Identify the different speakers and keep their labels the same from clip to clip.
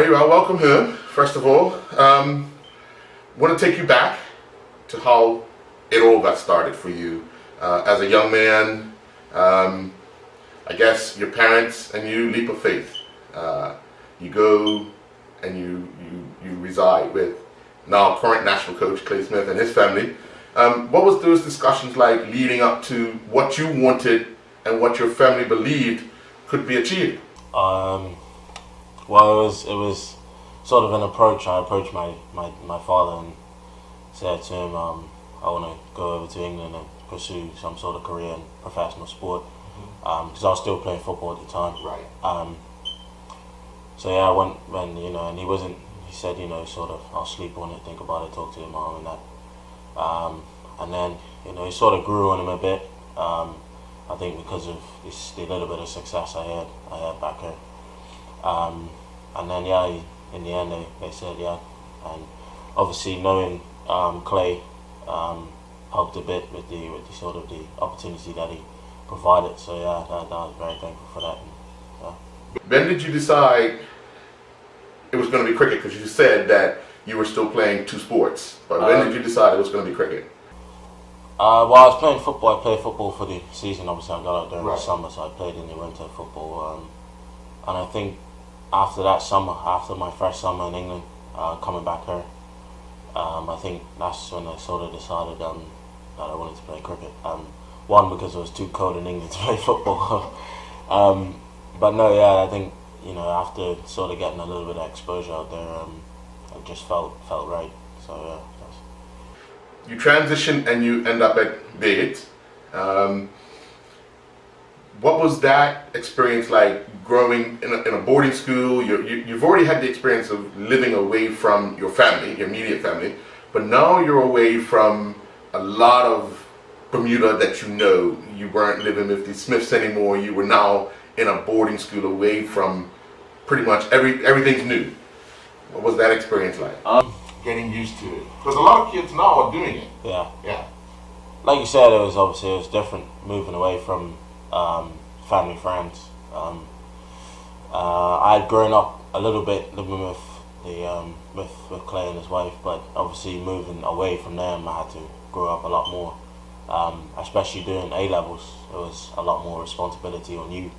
Speaker 1: Delray, well, welcome home, first of all. Want to take you back to how it all got started for you. As a young man, I guess your parents and you leap of faith. You go and you reside with now current national coach Clay Smith and his family. What was those discussions like leading up to what you wanted and what your family believed could be achieved?
Speaker 2: Well, it was sort of an approach. I approached my father and said to him, I want to go over to England and pursue some sort of career in professional sport, because I was still playing football at the time.
Speaker 1: Right.
Speaker 2: So yeah, I went when and he said, sort of, I'll sleep on it, think about it, talk to your mom and that. And then, it sort of grew on him a bit. I think because of the little bit of success I had back here. And then in the end they said yeah, and obviously knowing Clay helped a bit with the sort of the opportunity that he provided. So yeah, I was very thankful for that. And, yeah.
Speaker 1: When did you decide it was going to be cricket? Because you said that you were still playing two sports, but when did you decide it was going to be cricket?
Speaker 2: Well, I was playing football. I played football for the season. Obviously, I got out during the summer, so I played in the winter football. And I think after that summer, after my first summer in England, coming back here, I think that's when I sort of decided that I wanted to play cricket. One, because it was too cold in England to play football. But no, yeah, I think after sort of getting a little bit of exposure out there, it just felt right. So yeah.
Speaker 1: You transition and you end up at Bate. What was that experience like, growing in a boarding school? You've already had the experience of living away from your family, your immediate family, but now you're away from a lot of Bermuda that you weren't living with the Smiths anymore. You were now in a boarding school away from pretty much everything's new. What was that experience like? Getting used to it, because a lot of kids now are doing it.
Speaker 2: Yeah. Like you said, it was different moving away from family, friends. I had grown up a little bit living with Clay and his wife, but obviously moving away from them, I had to grow up a lot more. Especially doing A levels, it was a lot more responsibility on you.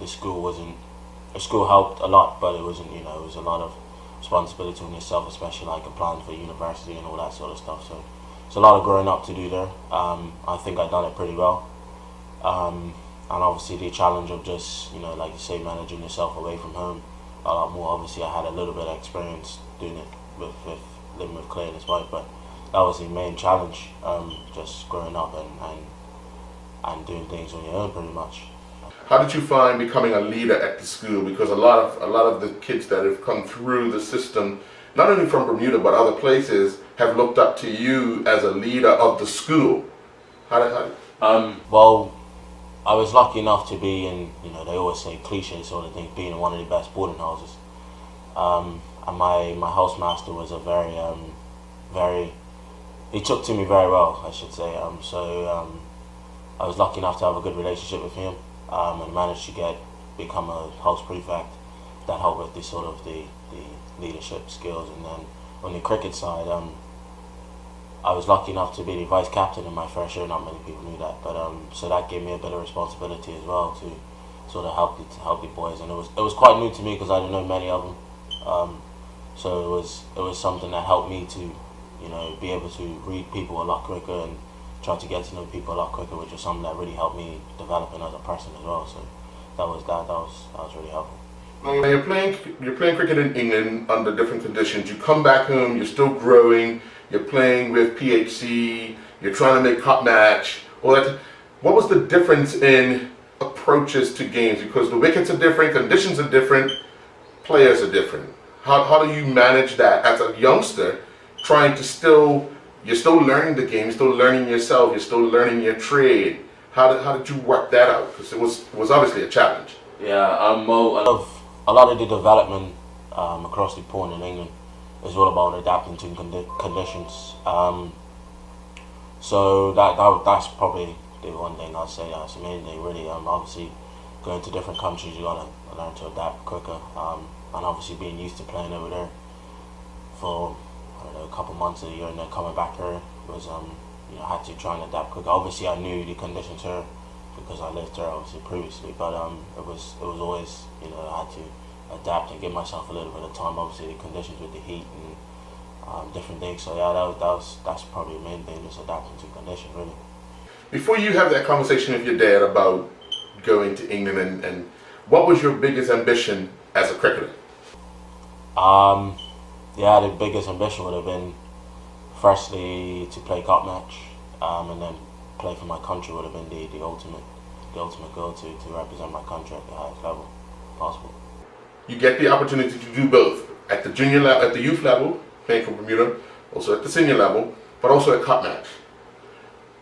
Speaker 2: The school helped a lot, but it wasn't. It was a lot of responsibility on yourself, especially like applying for university and all that sort of stuff. So it's a lot of growing up to do there. I think I've done it pretty well. And obviously the challenge of just, like you say, managing yourself away from home a lot more. Obviously I had a little bit of experience doing it with living with Clay and his wife, but that was the main challenge, just growing up and doing things on your own pretty much.
Speaker 1: How did you find becoming a leader at the school? Because a lot of the kids that have come through the system, not only from Bermuda but other places, have looked up to you as a leader of the school.
Speaker 2: Well, I was lucky enough to be in, they always say cliche sort of thing, being in one of the best boarding houses. And my housemaster was a he took to me very well, I should say. So I was lucky enough to have a good relationship with him. And managed to become a house prefect. That helped with the leadership skills. And then on the cricket side, I was lucky enough to be the vice captain in my first year. Not many people knew that, but so that gave me a bit of responsibility as well to sort of help the boys. And it was quite new to me because I didn't know many of them. So it was something that helped me to be able to read people a lot quicker and try to get to know people a lot quicker, which was something that really helped me developing as a person as well. So that was really helpful.
Speaker 1: Now you're playing cricket in England under different conditions. You come back home, you're still growing. You're playing with PHC. You're trying to make cut match. All that. What was the difference in approaches to games? Because the wickets are different, conditions are different, players are different. How do you manage that as a youngster, trying to you're still learning the game, you're still learning yourself, you're still learning your trade. How did you work that out? Because it was obviously a challenge.
Speaker 2: Yeah, well, a lot of the development across the pond in England is all about adapting to conditions. So that's probably the one thing I'd say that's the main thing really. Obviously going to different countries, you gotta learn to adapt quicker. And obviously being used to playing over there for, I don't know, a couple months, a year, and then coming back here was, I had to try and adapt quicker. Obviously I knew the conditions here because I lived there obviously previously, but it was always, I had to adapt and give myself a little bit of time. Obviously the conditions with the heat and different things. So yeah, that's probably the main thing, just adapting to conditions really.
Speaker 1: Before you have that conversation with your dad about going to England, and what was your biggest ambition as a cricketer?
Speaker 2: Yeah, the biggest ambition would have been firstly to play cup match, and then play for my country would have been the ultimate goal to represent my country at the highest level possible.
Speaker 1: You get the opportunity to do both at the junior level, at the youth level, playing for Bermuda, also at the senior level, but also at cup match.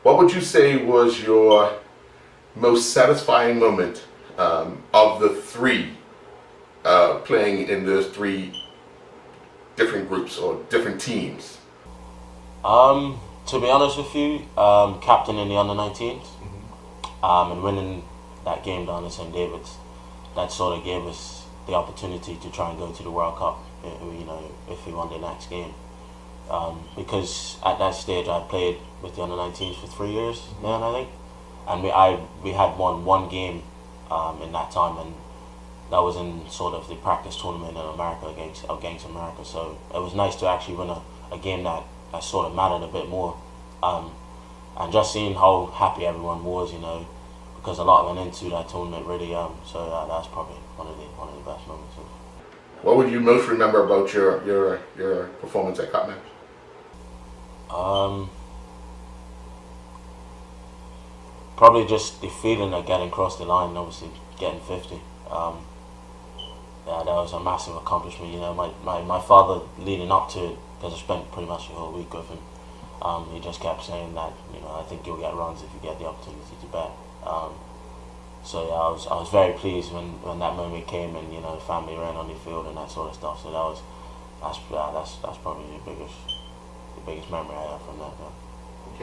Speaker 1: What would you say was your most satisfying moment of the three playing in those three different groups or different teams?
Speaker 2: To be honest with you, captain in the under-19s, and winning that game down in St. David's, that sort of gave us the opportunity to try and go to the World Cup, if we won the next game. Because at that stage I played with the under-19s for 3 years then, I think, and we had won one game in that time, and that was in sort of the practice tournament in America against America. So it was nice to actually win a game that sort of mattered a bit more, and just seeing how happy everyone was, because a lot went into that tournament really. So that's probably one of the best moments.
Speaker 1: What would you most remember about your performance at cup match?
Speaker 2: Probably just the feeling of getting across the line, obviously getting 50. Yeah, that was a massive accomplishment. My father leading up to it, because I spent pretty much the whole week with him, he just kept saying that, I think you'll get runs if you get the opportunity to bat. So yeah, I was very pleased when that moment came, and the family ran on the field and that sort of stuff. So that's probably the biggest memory I have from that. Yeah.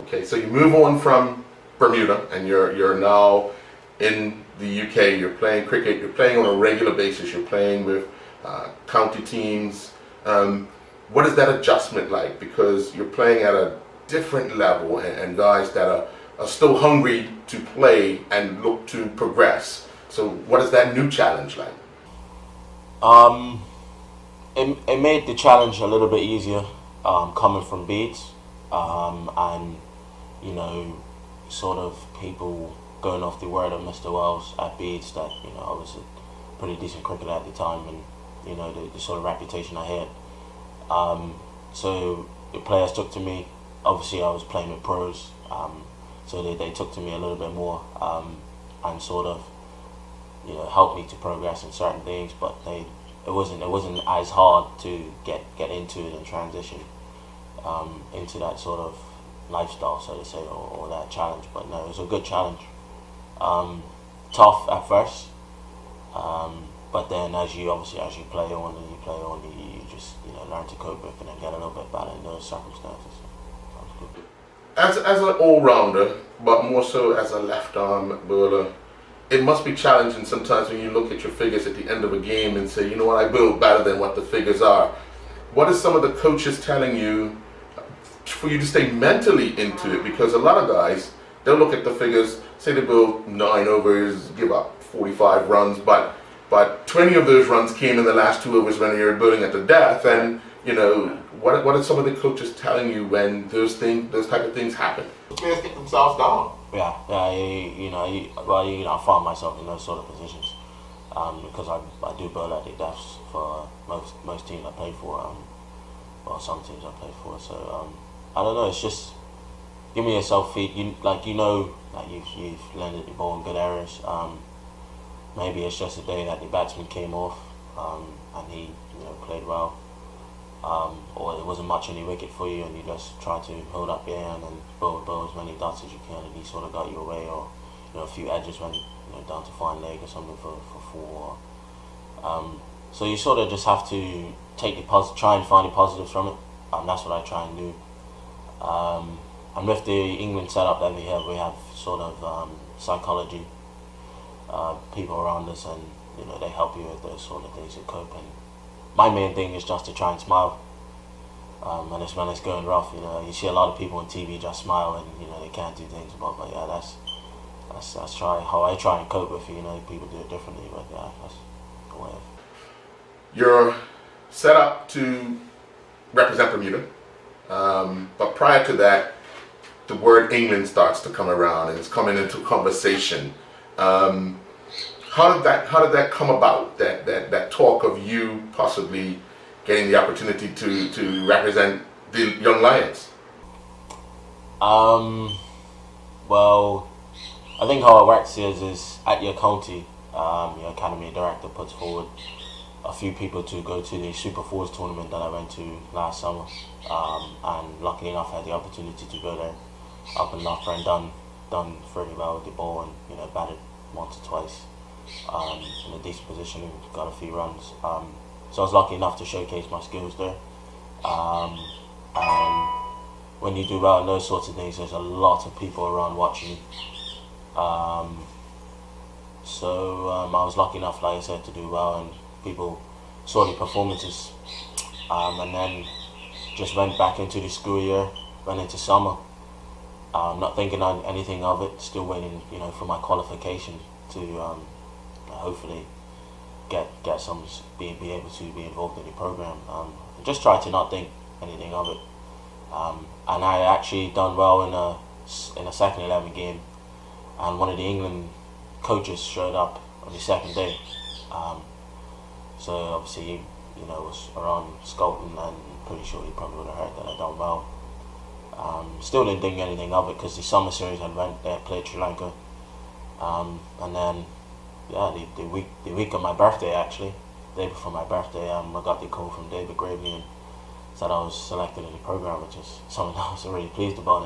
Speaker 1: Okay, so you move on from Bermuda, and you're now in the UK. You're playing cricket. You're playing on a regular basis. You're playing with county teams. What is that adjustment like? Because you're playing at a different level, and guys that are still hungry to play and look to progress. So what is that new challenge like?
Speaker 2: It made the challenge a little bit easier, coming from Beats, and sort of people going off the word of Mr. Wells at Beats that I was a pretty decent cricketer at the time, and the sort of reputation I had. So the players took to me. Obviously I was playing with pros, so they took to me a little bit more, and sort of helped me to progress in certain things. But it wasn't as hard to get into it and transition into that sort of lifestyle, so to say, or that challenge. But no, it was a good challenge. Tough at first, but then as you play on, you just learn to cope with it and get a little bit better in those circumstances. So, good.
Speaker 1: As an all-rounder, but more so as a left-arm bowler, it must be challenging sometimes when you look at your figures at the end of a game and say, I bowled better than what the figures are. What is some of the coaches telling you for you to stay mentally into it? Because a lot of guys, they'll look at the figures, say they bowl 9 overs, give up 45 runs, but 20 of those runs came in the last 2 overs when you're bowling at the death. And what are some of the coaches telling you when those type of things happen? Players get themselves down.
Speaker 2: Yeah. I find myself in those sort of positions, because I do bowl at the deaths for most teams I play for, or some teams I play for. So I don't know. It's just giving yourself feet. You've landed the ball in good areas. Maybe it's just a day that the batsman came off, and he played well, or there wasn't much on the wicket for you, and you just try to hold up your hand and bowl as many dots as you can, and he sort of got you away, or a few edges when down to fine leg or something for 4. So you sort of just have to try and find the positives from it. That's what I try and do. And with the England setup that we have sort of psychology people around us, and they help you with those sort of things to cope. And my main thing is just to try and smile. And it's when it's going rough, you see a lot of people on TV just smile and they can't do things about. But yeah, that's how I try and cope with it. People do it differently, but yeah, that's the way.
Speaker 1: You're set up to represent Bermuda, but prior to that, the word England starts to come around and it's coming into conversation. How did that come about? That talk of you possibly getting the opportunity to represent the Young Lions?
Speaker 2: Well, I think how it works is at your county, your academy director puts forward a few people to go to the Super Fours tournament that I went to last summer, and luckily enough I had the opportunity to go there up in Loughborough and done fairly well with the ball, and batted once or twice in a decent position and got a few runs. So I was lucky enough to showcase my skills there. And when you do well in those sorts of things, there's a lot of people around watching you. So I was lucky enough, like I said, to do well, and people saw the performances. And then just went back into the school year, went into summer. Not thinking anything of it, still waiting, for my qualification to hopefully get some, be able to be involved in the program. Just try to not think anything of it. And I actually done well in a second 11 game, and one of the England coaches showed up on the second day. So obviously, was around Scotland, and pretty sure he probably would have heard that I done well. Still didn't think anything of it because the summer series I went there, played Sri Lanka, and then the week of my birthday, actually, the day before my birthday, I got the call from David Gravely and said I was selected in the program, which is something I was really pleased about,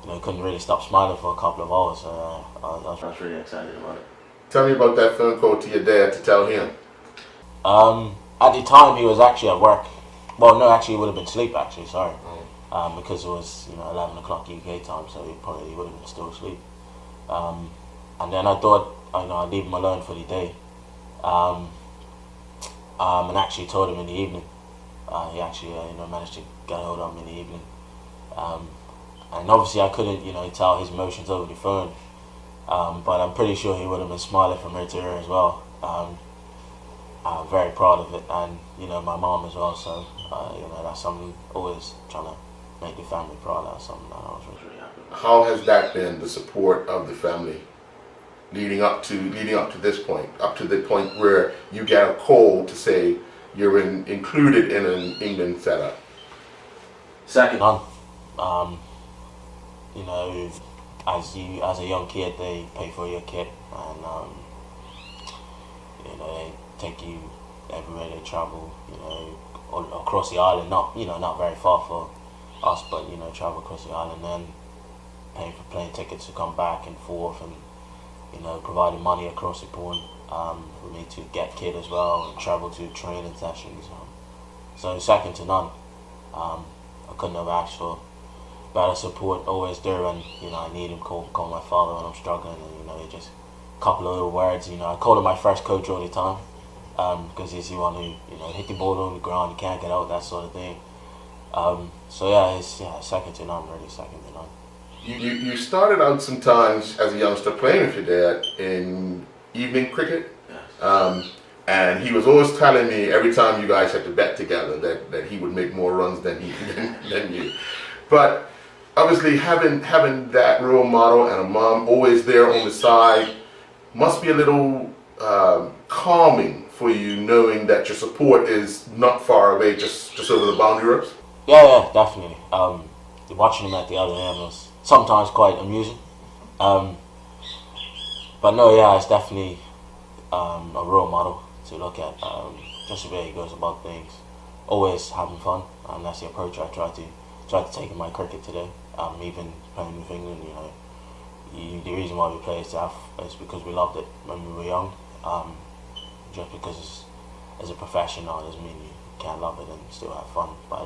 Speaker 2: and couldn't really stop smiling for a couple of hours. So I was really excited about it.
Speaker 1: Tell me about that phone call to your dad to tell him.
Speaker 2: At the time he was actually at work. Well, no, actually he would have been asleep. Actually, sorry. Because it was 11 o'clock UK time, so he probably would have been still asleep. And then I thought I'd leave him alone for the day, and actually told him in the evening. He actually managed to get a hold of him in the evening, and obviously I couldn't tell his emotions over the phone, but I'm pretty sure he would have been smiling from ear to ear as well. I'm very proud of it, and my mom as well. So that's something, always trying to make the family proud. That's something that I was really happy about.
Speaker 1: How has that been, the support of the family, leading up to this point, up to the point where you get a call to say you're included in an England setup?
Speaker 2: Second none. As a young kid, they pay for your kit, and they take you everywhere they travel. All across the island, not very far for us, but travel across the island, then paying for plane tickets to come back and forth, and providing money across the pond for me to get kit as well and travel to training sessions. So second to none. I couldn't have asked for better support. Always there when I need him. Call my father when I'm struggling, and just a couple of little words. I call him my first coach all the time, because he's the one who hit the ball on the ground, you can't get out, that sort of thing. So yeah, it's second to none, really, second to none.
Speaker 1: You started out sometimes as a youngster playing with your dad in evening cricket.
Speaker 2: Yes.
Speaker 1: And he was always telling me every time you guys had to bet together that he would make more runs than you. But obviously having that role model and a mom always there on the side must be a little calming for you, knowing that your support is not far away, just over the boundary ropes.
Speaker 2: Yeah, definitely. Watching him at the other end was sometimes quite amusing. But no, yeah, it's definitely a role model to look at. Just the way he goes about things, always having fun, and that's the approach I try to take in my cricket today. Even playing with England, the reason why we play is because we loved it when we were young. Just because as a professional doesn't mean you can't love it and still have fun. But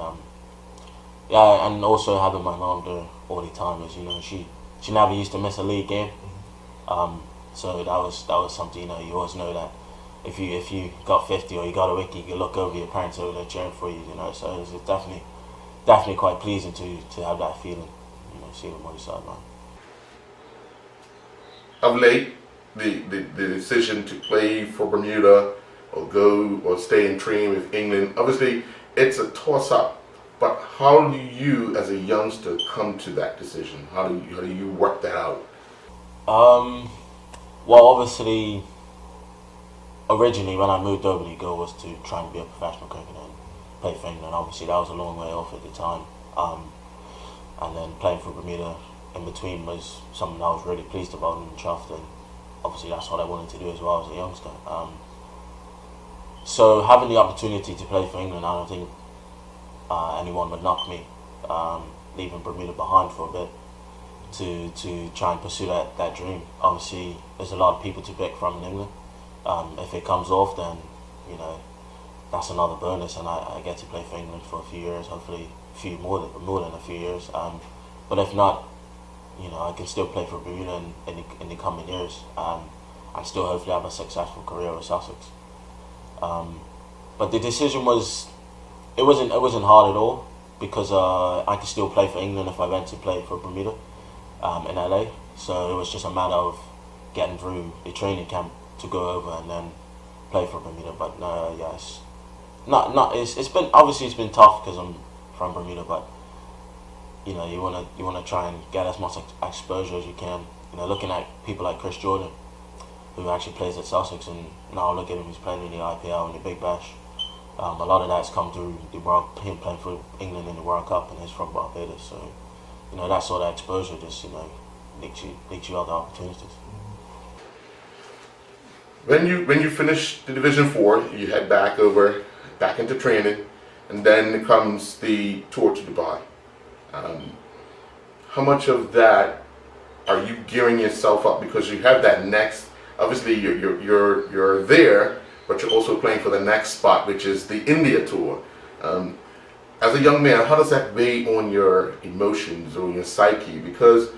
Speaker 2: yeah, and also having my mom there all the time is she never used to miss a league game. So that was something, you know, you always know that if you got 50 or you got a wicket, you look over your parents over there cheering for you, you know. So it was definitely quite pleasing to have that feeling, you know, see them on the sideline.
Speaker 1: Of late, the decision to play for Bermuda or go or stay and train with England, obviously it's a toss-up. But how do you, as a youngster, come to that decision? How do you work that out?
Speaker 2: Well, obviously, originally when I moved over, the goal was to try and be a professional cricketer and play for England. Obviously, that was a long way off at the time. And then playing for Bermuda in between was something I was really pleased about and chuffed, and obviously that's what I wanted to do as well as a youngster. So having the opportunity to play for England, I don't think anyone would knock me, leaving Bermuda behind for a bit to try and pursue that dream. Obviously, there's a lot of people to pick from in England. If it comes off, then, you know, that's another bonus, and I get to play for England for a few years, hopefully a few more than a few years. But if not, you know, I can still play for Bermuda in the coming years, and still hopefully have a successful career with Sussex. But the decision it wasn't hard at all, because I could still play for England if I went to play for Bermuda in LA. So it was just a matter of getting through the training camp to go over and then play for Bermuda. But no, yes, it's been tough because I'm from Bermuda, but you know, you wanna try and get as much exposure as you can. You know, looking at people like Chris Jordan, who actually plays at Sussex, and now look at him, he's playing in the IPL and the Big Bash. A lot of that's come through him playing for England in the World Cup, and he's from Barbados. So, you know, that sort of exposure just, you know, makes you other opportunities.
Speaker 1: When you finish the Division 4, you head back into training, and then comes the tour to Dubai. How much of that are you gearing yourself up, because you have that next? Obviously, you're there, but you're also playing for the next spot, which is the India tour. As a young man, how does that weigh on your emotions or your psyche? Because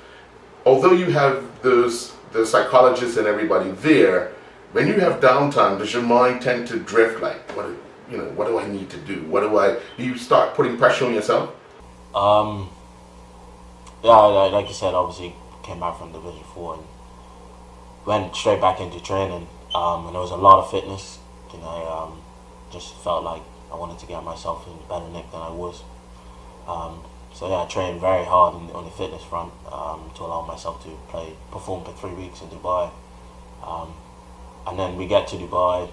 Speaker 1: although you have the psychologists and everybody there, when you have downtime, does your mind tend to drift like, what do I need to do? Do you start putting pressure on yourself?
Speaker 2: Yeah, like you said, obviously came back from Division 4 and went straight back into training. And there was a lot of fitness. You know, just felt like I wanted to get myself in better nick than I was. So yeah, I trained very hard on the fitness front to allow myself to perform for 3 weeks in Dubai. And then we get to Dubai,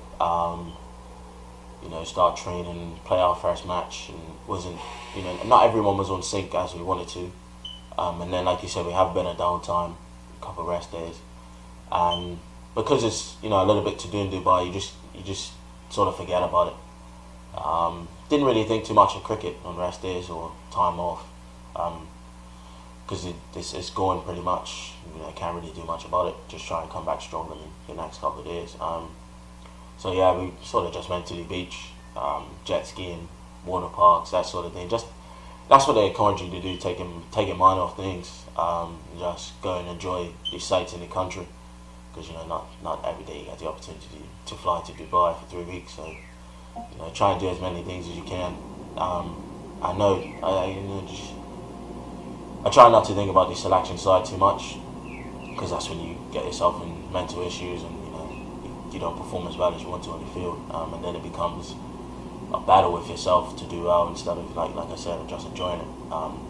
Speaker 2: you know, start training, play our first match, and not everyone was on sync as we wanted to. And then, like you said, we have a bit of downtime, a couple of rest days, and because it's, you know, a little bit to do in Dubai, you just sort of forget about it. Didn't really think too much of cricket on rest days or time off, because it's going pretty much. You know, can't really do much about it. Just try and come back stronger in the next couple of days. So yeah, we sort of just went to the beach, jet skiing, water parks, that sort of thing. Just that's what they encourage you to do. Take your mind off things. Just go and enjoy the sights in the country. Because, you know, not every day you get the opportunity to fly to Dubai for 3 weeks. So, you know, try and do as many things as you can. I try not to think about the selection side too much, because that's when you get yourself in mental issues, and you know, you don't perform as well as you want to on the field, and then it becomes a battle with yourself to do well instead of like I said, just enjoying it.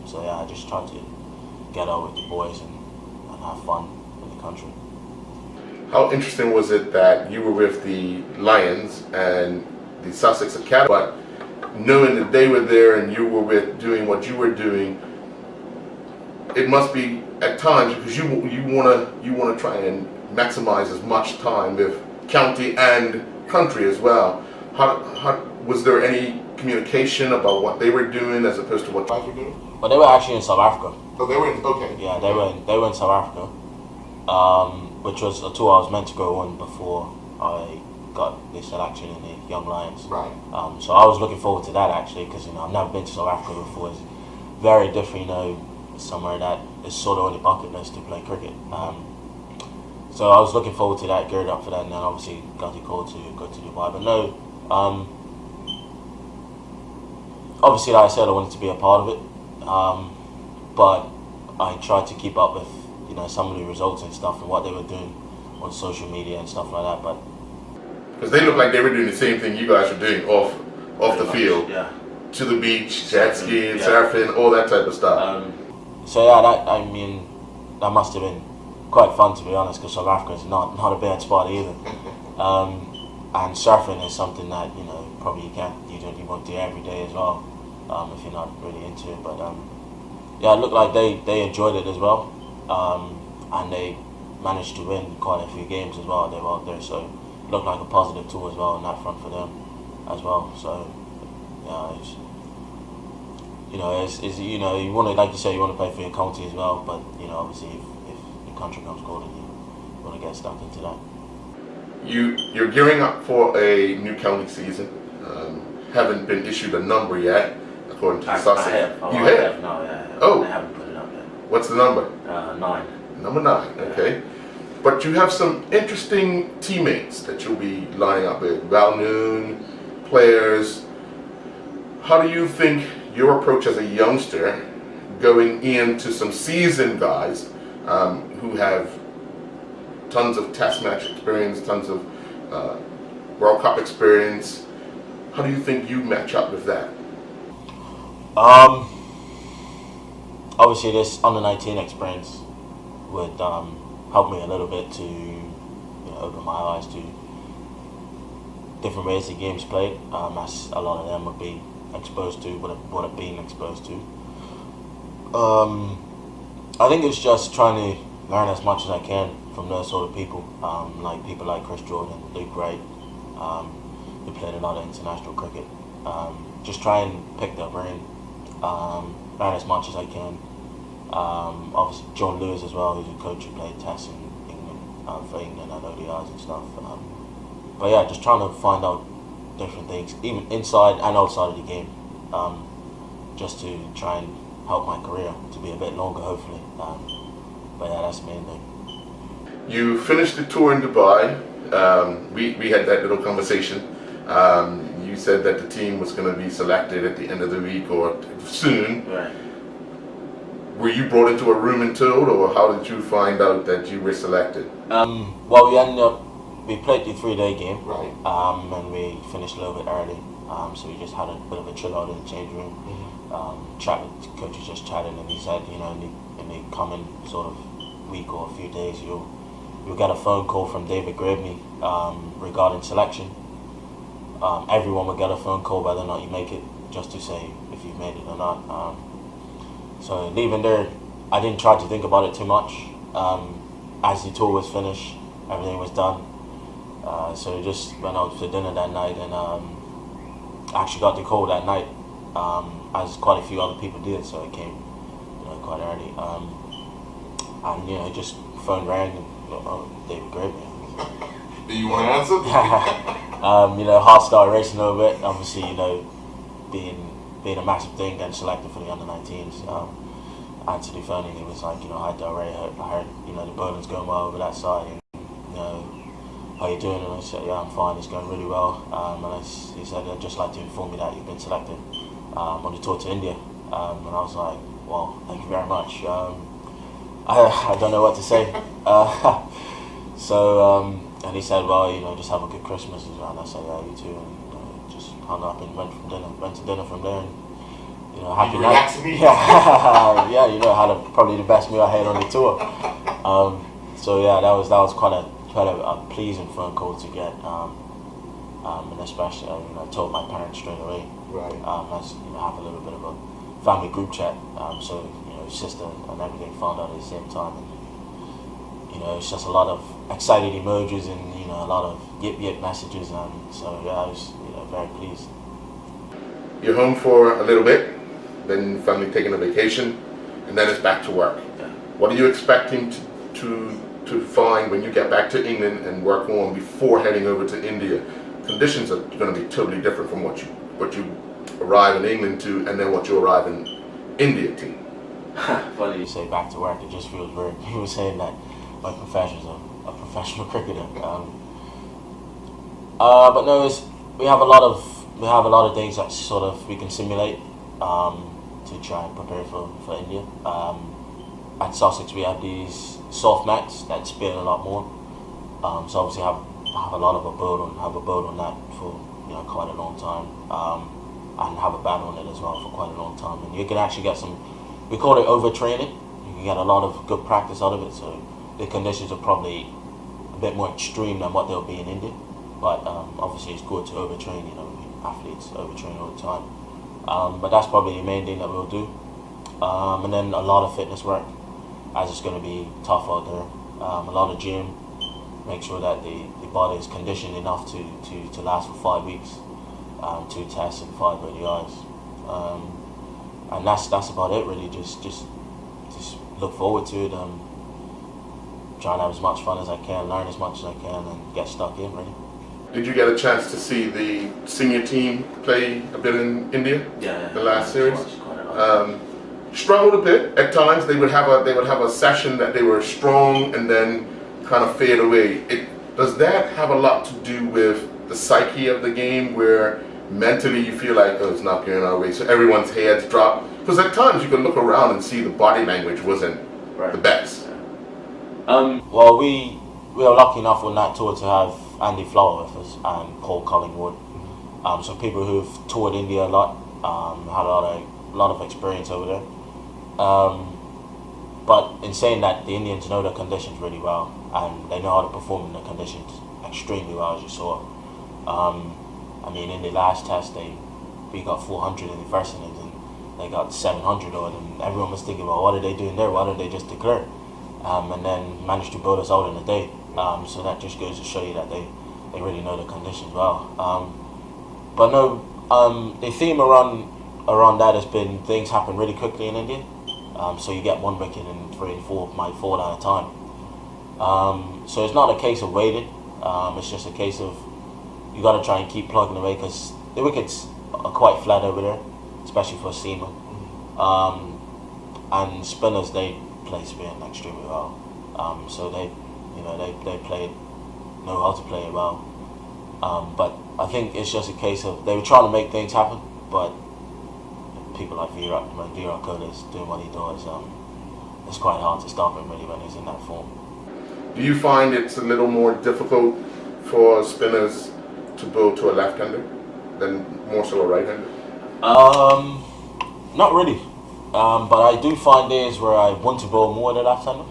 Speaker 2: So yeah, I just try to get out with the boys and have fun in the country.
Speaker 1: How interesting was it that you were with the Lions and the Sussex Academy, but knowing that they were there and you were doing what you were doing, it must be at times, because you want to try and maximize as much time with county and country as well. How was there any communication about what they were doing as opposed to what you were doing?
Speaker 2: But they were actually in South Africa.
Speaker 1: Oh, they were okay.
Speaker 2: Yeah, they were in South Africa, which was a tour I was meant to go on before I got the selection in the Young Lions.
Speaker 1: Right.
Speaker 2: So I was looking forward to that actually, because, you know, I've never been to South Africa before. It's very different, you know, somewhere that is sort of on the bucket list to play cricket. So I was looking forward to that, geared up for that, and then obviously got the call to go to Dubai. But no, obviously, like I said, I wanted to be a part of it, but I tried to keep up with some of the results and stuff and what they were doing on social media and stuff like that. But
Speaker 1: because they look like they were doing the same thing you guys were doing off the field,
Speaker 2: yeah,
Speaker 1: to the beach, jet skiing, surfing, all that type of stuff.
Speaker 2: So yeah, that must have been quite fun, to be honest, because South Africa is not a bad spot either. And surfing is something that probably you won't do every day as well, if you're not really into it. But yeah, it looked like they enjoyed it as well, and they managed to win quite a few games as well. They were out there, so it looked like a positive tour as well on that front for them as well. So yeah, it's you want to, like you say, you want to play for your country as well. But obviously, if your country comes calling, you want to get stuck into that.
Speaker 1: You're gearing up for a new county season. Haven't been issued a number yet, according to Sussex.
Speaker 2: I have.
Speaker 1: You have?
Speaker 2: No, yeah.
Speaker 1: Oh.
Speaker 2: I haven't put it up yet.
Speaker 1: What's the number?
Speaker 2: 9.
Speaker 1: Number 9. Okay. But you have some interesting teammates that you'll be lining up with. Valnoon, players. How do you think your approach as a youngster, going into some seasoned guys who have tons of test match experience, tons of World Cup experience, how do you think you match up with that?
Speaker 2: Obviously, this under-19 experience would help me a little bit to open my eyes to different ways the game's played, as a lot of them would be exposed to, would have been exposed to. I think it's just trying to learn as much as I can from those sort of people, like people like Chris Jordan, Luke Wright, who played a lot of international cricket. Just try and pick their brain, learn as much as I can. Obviously John Lewis as well, who's a coach who played tests in England, for England and ODIs and stuff. But yeah, just trying to find out different things, even inside and outside of the game, just to try and help my career to be a bit longer, hopefully. But yeah, that's the main thing.
Speaker 1: You finished the tour in Dubai. We had that little conversation. You said that the team was going to be selected at the end of the week or soon.
Speaker 2: Right.
Speaker 1: Were you brought into a room and told, or how did you find out that you were selected?
Speaker 2: Well, we played the 3-day game,
Speaker 1: right,
Speaker 2: and we finished a little bit early. So we just had a bit of a chill out in the change room. The coach was just chatting, and he said, in the coming sort of week or a few days, you'll get a phone call from David Gravney regarding selection. Everyone will get a phone call whether or not you make it, just to say if you made it or not. So leaving there, I didn't try to think about it too much. As the tour was finished, everything was done. So we just went out for dinner that night, and actually got the call that night, as quite a few other people did. So it came, quite early. And just phone rang, and David Gravney.
Speaker 1: Do you want to answer?
Speaker 2: Heart started racing a little bit. Obviously, being a massive thing, getting selected for the under-19s. Answered the phone, and he was like, hi Delray, I heard, the bowling's going well over that side, and how you doing? And I said, yeah, I'm fine, it's going really well. He said, I'd just like to inform you that you've been selected on the tour to India. And I was like, well, thank you very much. I don't know what to say. And he said, well, just have a good Christmas. And I said, yeah, you too. And just hung up and went to dinner from there. And, happy night. Yeah, had probably the best meal I had on the tour. So yeah, that was quite a pleasing phone call to get. And especially, I told my parents straight away.
Speaker 1: Right.
Speaker 2: As have a little bit of a family group chat. So sister and everything found out at the same time. And, it's just a lot of excited emojis and a lot of yip messages, and so yeah, I was very pleased.
Speaker 1: You're home for a little bit, then family taking a vacation, and then it's back to work.
Speaker 2: Yeah.
Speaker 1: What are you expecting to find when you get back to England and work on before heading over to India? Conditions are going to be totally different from what you arrive in England to, and then what you arrive in India to.
Speaker 2: Funny you say back to work. It just feels weird. He was saying that my profession's a professional cricketer. But no, we have a lot of things that sort of we can simulate to try and prepare for India. At Sussex we have these soft mats that spin a lot more. So obviously have a lot of a build on that for quite a long time, and have a ban on it as well for quite a long time. And you can actually get we call it overtraining. You can get a lot of good practice out of it. So the conditions are probably a bit more extreme than what they'll be in India. But obviously it's good to overtrain. Athletes overtrain all the time. But that's probably the main thing that we'll do. And then a lot of fitness work, as it's going to be tough out there. A lot of gym. Make sure that the body is conditioned enough to last for 5 weeks, 2 tests and 5 ODIs, and that's about it really. Just look forward to it. Try and have as much fun as I can, learn as much as I can, and get stuck in really.
Speaker 1: Did you get a chance to see the senior team play a bit in India?
Speaker 2: Yeah.
Speaker 1: The last series.
Speaker 2: Quite a lot.
Speaker 1: Struggled a bit at times. They would have a session that they were strong and then kind of fade away. Does that have a lot to do with the psyche of the game, where mentally you feel like, oh, it's not going our way, so everyone's heads drop? Because at times you can look around and see the body language wasn't the best.
Speaker 2: Well, we were lucky enough on that tour to have Andy Flower with us and Paul Collingwood. So people who've toured India a lot, had a lot of experience over there. But in saying that, the Indians know the conditions really well, and they know how to perform in the conditions extremely well, as you saw. In the last test, we got 400 in the first innings, and they got 700 odd, and everyone was thinking, well, what are they doing there? Why don't they just declare? And then managed to bowl us out in a day. So that just goes to show you that they really know the conditions well. But no, the theme around that has been things happen really quickly in India. So you get 1 wicket and 3 and 4 might fall at a time. So it's not a case of waiting. It's just a case of you got to try and keep plugging away, because the wickets are quite flat over there, especially for a seamer. And spinners, they play spin extremely well. So they know how to play it well. But I think it's just a case of they were trying to make things happen, but people like Virat Kohli is doing what he does. It's quite hard to stop him really when he's in that form.
Speaker 1: Do you find it's a little more difficult for spinners to bowl to a left-hander than more so a right-hander?
Speaker 2: Not really. But I do find days where I want to bowl more than left-hander.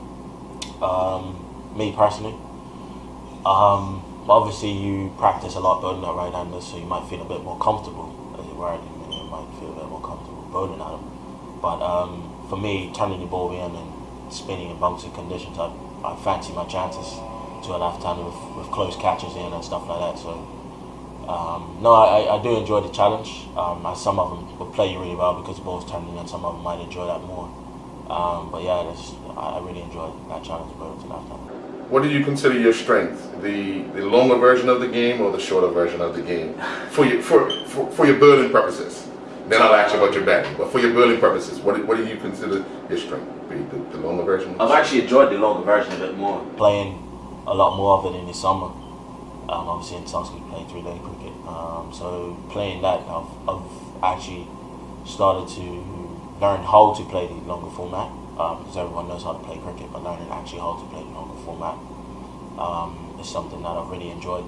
Speaker 2: Me personally. Obviously you practice a lot bowling at right-hander, so you might feel a bit more comfortable, as it were. You might feel a bit more comfortable bowling at them. But for me, turning the ball in and spinning in bouncing conditions, I fancy my chances to a left-hander with close catches in and stuff like that. So no, I do enjoy the challenge. Some of them will play you really well because the ball's turning, and some of them might enjoy that more. But yeah, I really enjoy that challenge bowling to left-hander.
Speaker 1: What do you consider your strength? The longer version of the game or the shorter version of the game? For your bowling purposes. Then I'll ask you about your batting. But for your bowling purposes, what do you consider your strength? The longer version?
Speaker 2: I've actually enjoyed the longer version a bit more. Playing a lot more of it in the summer. Obviously in Sussex we play 3-day cricket. So playing that, I've actually started to learn how to play the longer format. Because everyone knows how to play cricket, but learning actually how to play the longer format is something that I've really enjoyed.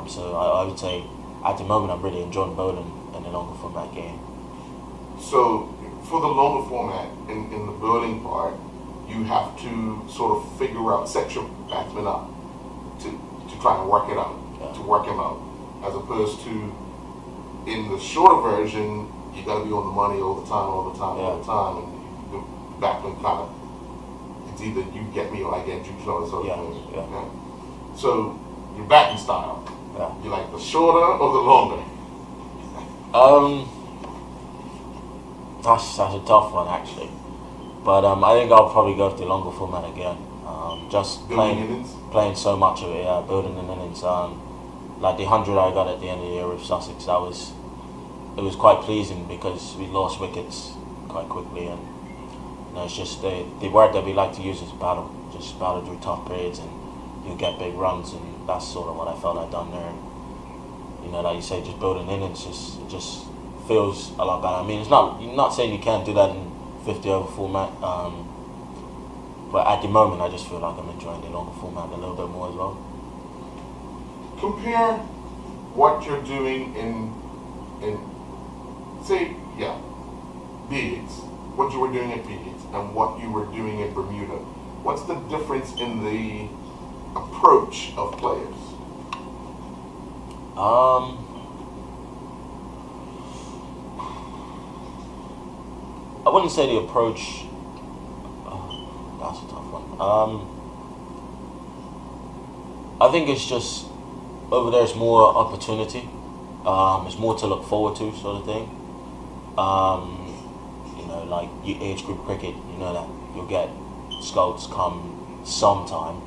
Speaker 2: So I would say at the moment I'm really enjoying bowling in the longer format game.
Speaker 1: So for the longer format, in the bowling part, you have to sort of figure out, set your batsman up to try and work it out, to work him out, as opposed to in the shorter version, you got to be on the money all the time, and the batsman kind of, it's either you get me or I get you, sort of thing. Yeah. So your batting style, you like the shorter or the longer?
Speaker 2: That's a tough one actually, but I think I'll probably go for the longer format again. Just playing so much of it, building an innings. Like the 100 I got at the end of the year with Sussex, it was quite pleasing because we lost wickets quite quickly, and it's just the word that we like to use is battle. Just battle through tough periods and you'll get big runs, and that's sort of what I felt I'd done there. And, you know, like you say, just building innings, it just feels a lot better. I mean, you're not saying you can't do that in 50 over format, but at the moment, I just feel like I'm enjoying the longer format a little bit more as well.
Speaker 1: Compare what you're doing in say, yeah, bigs, what you were doing at bigs and what you were doing in Bermuda. What's the difference in the approach of players?
Speaker 2: I wouldn't say the approach. That's a tough one. I think it's just over there. It's more opportunity. It's more to look forward to, sort of thing. You know, like your age group cricket. You know that you'll get scouts come sometime.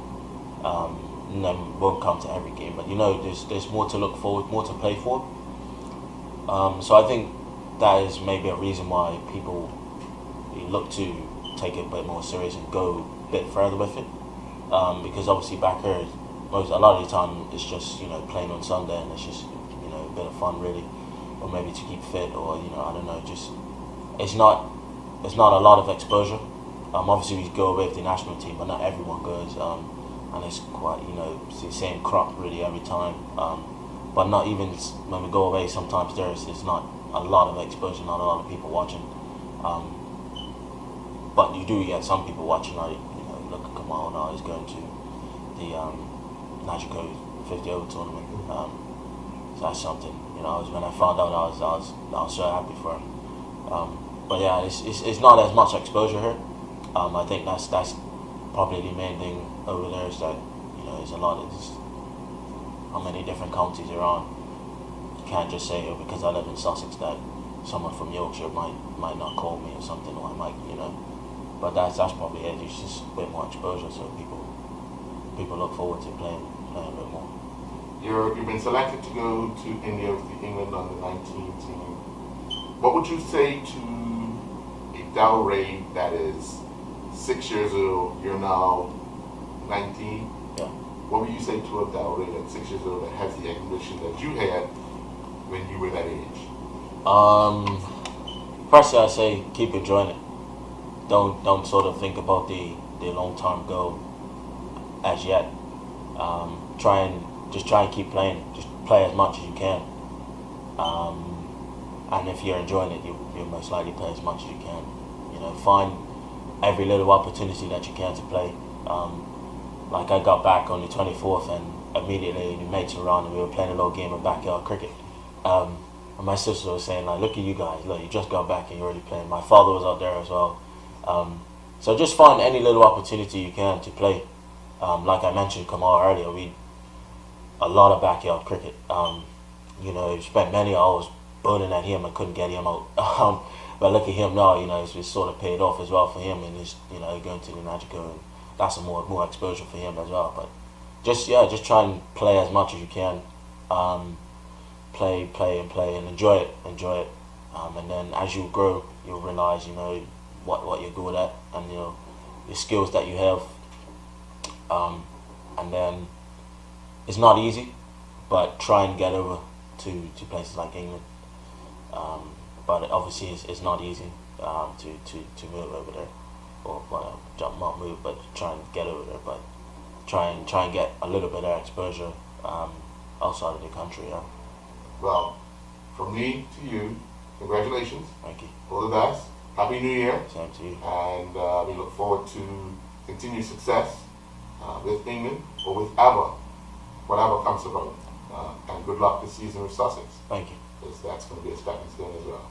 Speaker 2: And then won't come to every game, but you know, there's more to look forward, more to play for. So I think that is maybe a reason why people look to take it a bit more serious and go a bit further with it. Because obviously back here, a lot of the time it's just, you know, playing on Sunday, and it's just, you know, a bit of fun really, or maybe to keep fit, or, you know, I don't know, just it's not a lot of exposure. Obviously we go away with the national team, but not everyone goes. And it's quite, you know, it's the same crop really every time. But not even when we go away, sometimes it's not a lot of exposure, not a lot of people watching. But you do get some people watching, like, you know, look at Kamal now, he's going to the Najiko 50 over tournament. So that's something, you know, when I found out, I was so happy for him. But yeah, it's not as much exposure here. I think that's probably the main thing over there, is that, you know, there's a lot of how many different counties are on. You can't just say, oh, because I live in Sussex, that someone from Yorkshire might not call me or something, or I might, you know. But that's probably it. It's just a bit more exposure, so people look forward to playing a bit more.
Speaker 1: You've been selected to go to India with the England under-19 team. What would you say to a Delray that is 6 years old? You're now 19.
Speaker 2: Yeah.
Speaker 1: What would you say to a Delray that's 6 years old that has the ambition that you had when you were that age?
Speaker 2: Firstly, I say keep enjoying it. Don't sort of think about the long-term goal as yet. Try and keep playing. Just play as much as you can. And if you're enjoying it, you'll most likely play as much as you can. You know, find every little opportunity that you can to play. Like I got back on the 24th, and immediately the mates were around, and we were playing a little game of backyard cricket. And my sister was saying, like, look at you guys, look, you just got back and you're already playing. My father was out there as well. So just find any little opportunity you can to play. Like I mentioned Kamal earlier, a lot of backyard cricket. You know, spent many hours burning at him and couldn't get him out. But look at him now, you know, it's sort of paid off as well for him, and he's, you know, going to the Najiko, and that's more exposure for him as well. But just try and play as much as you can. Play and enjoy it. And then as you grow, you'll realize, you know, what you're good at, and, you know, the skills that you have. And then it's not easy, but try and get over to places like England. But obviously it's not easy to move over there, or not move, but try and get over there. But try and get a little bit of exposure outside of the country. Yeah.
Speaker 1: Well, from me to you, congratulations.
Speaker 2: Thank you.
Speaker 1: All the best. Happy New Year.
Speaker 2: Same to you.
Speaker 1: And we look forward to continued success with England, or with whatever comes about. And good luck this season with Sussex.
Speaker 2: Thank you.
Speaker 1: Because that's going to be a stepping stone as well.